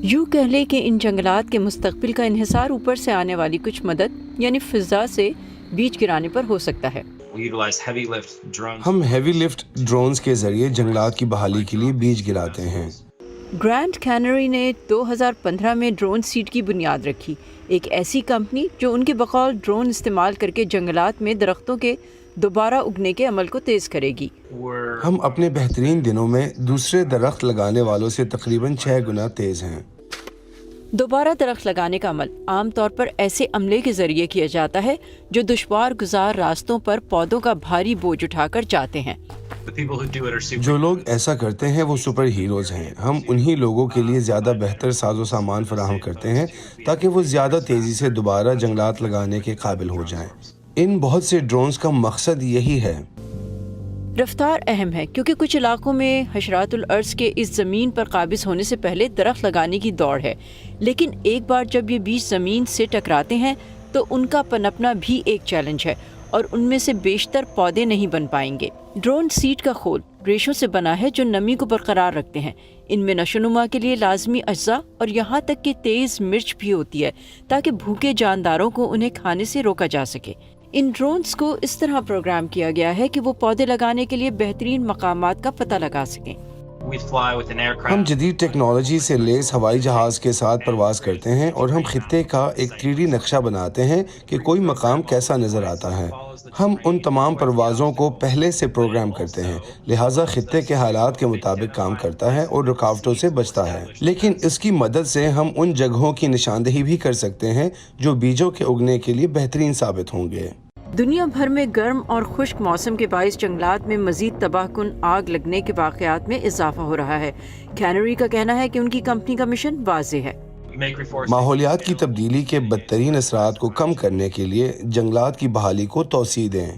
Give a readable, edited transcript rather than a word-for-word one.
یوں کہہ لیں کہ ان جنگلات کے مستقبل کا انحصار اوپر سے آنے والی کچھ مدد یعنی فضا سے بیج گرانے پر ہو سکتا ہے۔ ہم ہیوی لفٹ ڈرونز کے ذریعے جنگلات کی بحالی کے لیے بیج گراتے ہیں۔ گرینڈ کینری نے 2015 میں ڈرون سیڈ کی بنیاد رکھی، ایک ایسی کمپنی جو ان کے بقول ڈرون استعمال کر کے جنگلات میں درختوں کے دوبارہ اگنے کے عمل کو تیز کرے گی۔ ہم اپنے بہترین دنوں میں دوسرے درخت لگانے والوں سے تقریباً 6 گنا تیز ہیں۔ دوبارہ درخت لگانے کا عمل عام طور پر ایسے عملے کے ذریعے کیا جاتا ہے جو دشوار گزار راستوں پر پودوں کا بھاری بوجھ اٹھا کر جاتے ہیں۔ جو لوگ ایسا کرتے ہیں وہ سپر ہیروز ہیں۔ ہم انہی لوگوں کے لیے زیادہ بہتر ساز و سامان فراہم کرتے ہیں تاکہ وہ زیادہ تیزی سے دوبارہ جنگلات لگانے کے قابل ہو جائیں۔ ان بہت سے ڈرونز کا مقصد یہی ہے۔ رفتار اہم ہے کیونکہ کچھ علاقوں میں حشرات الارض کے اس زمین پر قابض ہونے سے پہلے درخت لگانے کی دوڑ ہے، لیکن ایک بار جب یہ بیج زمین سے ٹکراتے ہیں تو ان کا پنپنا بھی ایک چیلنج ہے اور ان میں سے بیشتر پودے نہیں بن پائیں گے۔ ڈرون سیڈ کا خول ریشوں سے بنا ہے جو نمی کو برقرار رکھتے ہیں۔ ان میں نشو و نما کے لیے لازمی اجزاء اور یہاں تک کہ تیز مرچ بھی ہوتی ہے تاکہ بھوکے جانداروں کو انہیں کھانے سے روکا جا سکے۔ ان ڈرونز کو اس طرح پروگرام کیا گیا ہے کہ وہ پودے لگانے کے لیے بہترین مقامات کا پتہ لگا سکیں۔ ہم جدید ٹیکنالوجی سے لیس ہوائی جہاز کے ساتھ پرواز کرتے ہیں اور ہم خطے کا ایک 3D نقشہ بناتے ہیں کہ کوئی مقام کیسا نظر آتا ہے۔ ہم ان تمام پروازوں کو پہلے سے پروگرام کرتے ہیں، لہٰذا خطے کے حالات کے مطابق کام کرتا ہے اور رکاوٹوں سے بچتا ہے۔ لیکن اس کی مدد سے ہم ان جگہوں کی نشاندہی بھی کر سکتے ہیں جو بیجوں کے اگنے کے لیے بہترین ثابت ہوں گے۔ دنیا بھر میں گرم اور خشک موسم کے باعث جنگلات میں مزید تباہ کن آگ لگنے کے واقعات میں اضافہ ہو رہا ہے۔ کینری کا کہنا ہے کہ ان کی کمپنی کا مشن واضح ہے۔ ماحولیات کی تبدیلی کے بدترین اثرات کو کم کرنے کے لیے جنگلات کی بحالی کو توسیع دیں۔